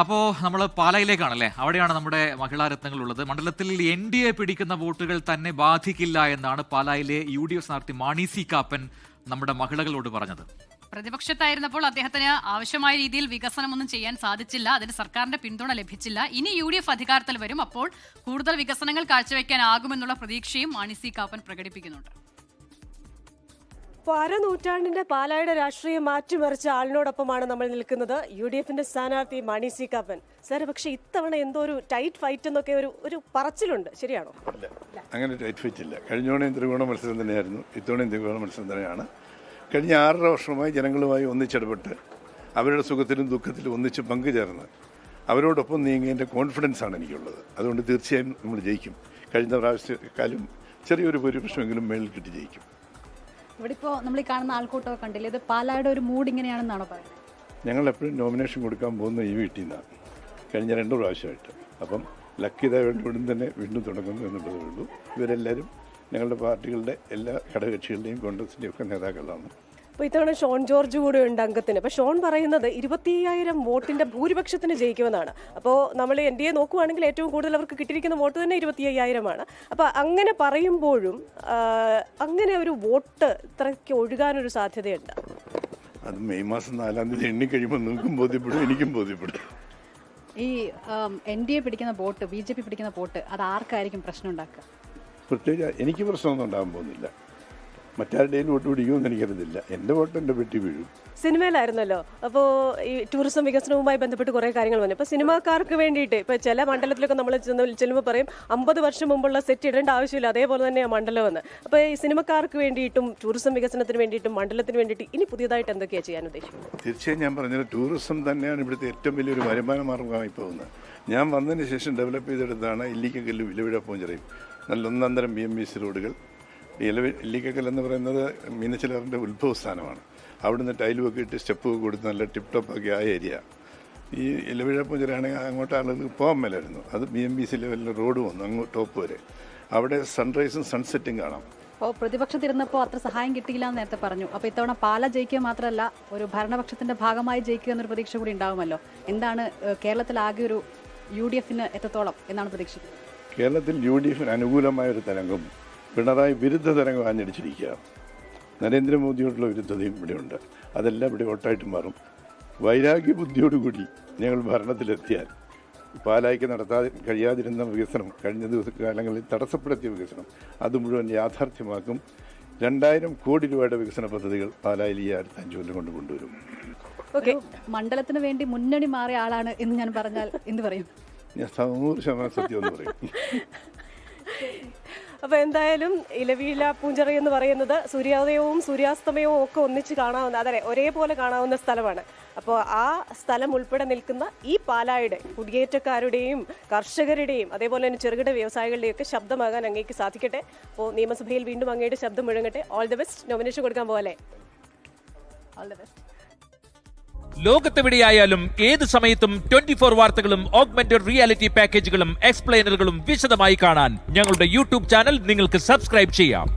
അപ്പോൾ നമ്മൾ പാലായിലേക്കാണല്ലേ, അവിടെയാണ് നമ്മുടെ മഹിളാ രത്നങ്ങളുള്ളത്. മണ്ഡലത്തിൽ NDA പിടിക്കുന്ന വോട്ടുകൾ തന്നെ ബാധിക്കില്ല എന്നാണ് പാലായിലെ UDF സ്ഥാനാർത്ഥി മാണി സി കാപ്പൻ നമ്മുടെ മഹിളകളോട് പറഞ്ഞത്. പ്രതിപക്ഷത്തായിരുന്നപ്പോൾ അദ്ദേഹത്തിന് ആവശ്യമായ രീതിയിൽ വികസനമൊന്നും ചെയ്യാൻ സാധിച്ചില്ല, അതിന് സർക്കാരിന്റെ പിന്തുണ ലഭിച്ചില്ല. ഇനി UDF അധികാരത്തിൽ വരും, അപ്പോൾ കൂടുതൽ വികസനങ്ങൾ കാഴ്ചവെക്കാനാകുമെന്നുള്ള പ്രതീക്ഷയും മാണി സി കാപ്പൻ പ്രകടിപ്പിക്കുന്നുണ്ട്. അരനൂറ്റാണ്ടിന്റെ പാലായുടെ രാഷ്ട്രീയം മാറ്റിമറിച്ച ആളിനോടൊപ്പമാണ് നമ്മൾ നിൽക്കുന്നത്. UDFന്റെ സ്ഥാനാർത്ഥി മാണി സി കാപ്പൻ. സാർ, പക്ഷെ ഇത്തവണ എന്തോ ഒരു ടൈറ്റ് ഫൈറ്റ് എന്നൊക്കെ ഒരു പറച്ചിലുണ്ട്, ശരിയാണോ? അങ്ങനെ ടൈറ്റ് ഫൈറ്റ് ഇല്ല. കഴിഞ്ഞ തവണയും ത്രികോണ മത്സരം തന്നെയായിരുന്നു, ഇത്തവണയും ത്രികോണ മത്സരം തന്നെയാണ്. കഴിഞ്ഞ 6.5 വർഷമായി ജനങ്ങളുമായി ഒന്നിച്ചിടപെട്ട് അവരുടെ സുഖത്തിലും ദുഃഖത്തിലും ഒന്നിച്ച് പങ്കുചേർന്ന് അവരോടൊപ്പം നീങ്ങിയതിൻ്റെ കോൺഫിഡൻസാണ് എനിക്കുള്ളത്. അതുകൊണ്ട് തീർച്ചയായും നമ്മൾ ജയിക്കും. കഴിഞ്ഞ പ്രാവശ്യക്കാലം ചെറിയൊരു ഭൂരിപക്ഷമെങ്കിലും മേളിൽ കിട്ടി ജയിക്കും. ഇവിടെ ഇപ്പോൾ നമ്മൾ ഈ കാണുന്ന ആൾക്കൂട്ടമൊക്കെ കണ്ടില്ലേ, ഇത് പാലായുടെ ഒരു മൂഡ് ഇങ്ങനെയാണെന്നാണോ പറയുന്നത്? ഞങ്ങൾ എപ്പോഴും നോമിനേഷൻ കൊടുക്കാൻ പോകുന്ന ഈ വീട്ടിൽ നിന്നാണ്, കഴിഞ്ഞ 2 പ്രാവശ്യമായിട്ട്. അപ്പം ലക്കിയതായിട്ട് ഉടൻ തന്നെ വീണ്ടും തുടങ്ങുന്നു എന്നുള്ളതേ ഉള്ളൂ. ഇവരെല്ലാവരും ഞങ്ങളുടെ പാർട്ടികളുടെ എല്ലാ ഘടകകക്ഷികളുടെയും കോൺഗ്രസിൻ്റെയും ഒക്കെ നേതാക്കളാണ്. അപ്പോൾ ഇത്തവണ ഷോൺ ജോർജ് കൂടെ ഉണ്ട് അംഗത്തിന്. അപ്പോൾ ഷോൺ പറയുന്നത് 25,000 വോട്ടിന്റെ ഭൂരിപക്ഷത്തിന് ജയിക്കുമെന്നാണ്. അപ്പോൾ നമ്മൾ NDA നോക്കുവാണെങ്കിൽ ഏറ്റവും കൂടുതൽ അവർക്ക് കിട്ടിയിരിക്കുന്ന വോട്ട് തന്നെ 25,000 അപ്പോൾ അങ്ങനെ പറയുമ്പോഴും അങ്ങനെ ഒരു വോട്ട് ഇത്രയ്ക്ക് ഒഴുകാനൊരു സാധ്യതയുണ്ട്. അത് മെയ് മാസം 4-ാം തീയതി എണ്ണിക്കഴിയുമ്പോൾ നിങ്ങൾക്കും ബോധ്യപ്പെടും, എനിക്കും ബോധ്യപ്പെടും. ഈ NDA പിടിക്കുന്ന വോട്ട്, BJP പിടിക്കുന്ന വോട്ട്, അത് ആർക്കായിരിക്കും പ്രശ്നം ഉണ്ടാക്കുക? പ്രത്യേകിച്ച് എനിക്ക് പ്രശ്നമൊന്നും ഉണ്ടാകാൻ പോകുന്നില്ല. മറ്റാരുടെയും വോട്ട് പിടിക്കുമെന്ന് എനിക്കറിയില്ല. എൻ്റെ വോട്ട് എൻ്റെ പെട്ടി വീഴും. സിനിമയിലായിരുന്നല്ലോ, അപ്പോൾ ഈ ടൂറിസം വികസനവുമായി ബന്ധപ്പെട്ട് കുറേ കാര്യങ്ങൾ വന്നു. ഇപ്പോൾ സിനിമാക്കാർക്ക് വേണ്ടിയിട്ട് ഇപ്പോൾ ചില മണ്ഡലത്തിലൊക്കെ നമ്മൾ ചെല്ലുമ്പോൾ പറയും 50 വർഷം മുമ്പുള്ള സെറ്റ് ഇടേണ്ട ആവശ്യമില്ല, അതേപോലെ തന്നെയാണ് മണ്ഡലം എന്ന്. അപ്പോൾ ഈ സിനിമക്കാർക്ക് വേണ്ടിയിട്ടും ടൂറിസം വികസനത്തിന് വേണ്ടിയിട്ടും മണ്ഡലത്തിന് വേണ്ടിയിട്ട് ഇനി പുതിയതായിട്ട് എന്തൊക്കെയാണ് ചെയ്യാൻ ഉദ്ദേശിക്കുന്നത്? തീർച്ചയായും ഞാൻ പറഞ്ഞത് ടൂറിസം തന്നെയാണ് ഇവിടുത്തെ ഏറ്റവും വലിയൊരു വരുമാന മാർഗമായി പോകുന്നത്. ഞാൻ വന്നതിന് ശേഷം ഡെവലപ്പ് ചെയ്തെടുത്താണ് ഇല്ലിക്കക്കല്ലും ഇലവിഴ പൂഞ്ചിറയും നല്ല ഒന്നാന്തരം BMBC റോഡുകൾ. ഇല്ലിക്കക്കൽ എന്ന് പറയുന്നത് മീനച്ചിലാറിൻ്റെ ഉത്ഭവസ്ഥാനമാണ്. അവിടുന്ന് ടൈലുമൊക്കെ ഇട്ട് സ്റ്റെപ്പൊക്കെ കൊടുത്ത് നല്ല ടിപ്പ് ടോപ്പൊക്കെ ആയ ഏരിയ. ഈ ഇലവിഴ പൂഞ്ചിറയാണെങ്കിൽ അങ്ങോട്ട് ആളുകൾക്ക് പോകാൻ മേലായിരുന്നു. അത് BMBC ലെവലിൽ റോഡ് വന്നു അങ്ങോട്ട് ടോപ്പ് വരെ. അവിടെ സൺറൈസും സൺസെറ്റും കാണാം. അപ്പോൾ പ്രതിപക്ഷത്തിരുന്നപ്പോൾ അത്ര സഹായം കിട്ടിയില്ല എന്ന് നേരത്തെ പറഞ്ഞു. അപ്പോൾ ഇത്തവണ പാല ജയിക്കുക മാത്രമല്ല, ഒരു ഭരണപക്ഷത്തിന്റെ ഭാഗമായി ജയിക്കുക എന്നൊരു പ്രതീക്ഷ കൂടി ഉണ്ടാവുമല്ലോ. എന്താണ് കേരളത്തിലാകെ ഒരു UDFന് എത്രത്തോളം എന്നാണ് പ്രതീക്ഷിക്കുന്നത്? കേരളത്തിൽ UDFന് അനുകൂലമായൊരു തരംഗം, പിണറായി വിരുദ്ധ തരംഗം ആഞ്ഞടിച്ചിരിക്കുക. നരേന്ദ്രമോദിയോടുള്ള വിരുദ്ധതയും ഇവിടെയുണ്ട്. അതെല്ലാം ഇവിടെ വോട്ടായിട്ട് മാറും. വൈരാഗ്യ ബുദ്ധിയോടുകൂടി ഞങ്ങൾ ഭരണത്തിലെത്തിയാൽ പാലായ്ക്ക് നടത്താൻ കഴിയാതിരുന്ന വികസനം, കഴിഞ്ഞ കാലങ്ങളിൽ തടസ്സപ്പെടുത്തിയ വികസനം, അത് മുഴുവൻ യാഥാർത്ഥ്യമാക്കും. 2,000 കോടി രൂപയുടെ വികസന പദ്ധതികൾ പാലായിൽ ഈ അടുത്ത 5 കൊല്ലം കൊണ്ട് കൊണ്ടുവരും. മണ്ഡലത്തിന് വേണ്ടി മുന്നണി മാറിയ ആളാണ് എന്ന് ഞാൻ പറഞ്ഞാൽ എന്ത് പറയും? ഞാൻ 100% സത്യം എന്ന് പറയും. അപ്പോൾ എന്തായാലും ഇലവീഴ പൂഞ്ചിറ എന്ന് പറയുന്നത് സൂര്യോദയവും സൂര്യാസ്തമയവും ഒക്കെ ഒന്നിച്ച് കാണാവുന്ന, അതെ ഒരേപോലെ കാണാവുന്ന സ്ഥലമാണ്. അപ്പോൾ ആ സ്ഥലം ഉൾപ്പെടെ നിൽക്കുന്ന ഈ പാലായുടെ കുടിയേറ്റക്കാരുടെയും കർഷകരുടെയും അതേപോലെ തന്നെ ചെറുകിട വ്യവസായികളുടെയും ഒക്കെ ശബ്ദമാകാൻ അങ്ങേക്ക് സാധിക്കട്ടെ. അപ്പോൾ നിയമസഭയിൽ വീണ്ടും അങ്ങയുടെ ശബ്ദം മുഴങ്ങട്ടെ. All the best. നോമിനേഷൻ കൊടുക്കാൻ പോലെ ഓൾ ദി ബെസ്റ്റ്. ലോകത്തെവിടെയായാലും ഏത് സമയത്തും 24 വാർത്തകളും ഓഗ്മെന്റഡ് റിയാലിറ്റി പാക്കേജുകളും എക്സ്പ്ലെയിനറുകളും വിശദമായി കാണാൻ ഞങ്ങളുടെ YouTube ചാനൽ നിങ്ങൾക്ക് സബ്സ്ക്രൈബ് ചെയ്യാം.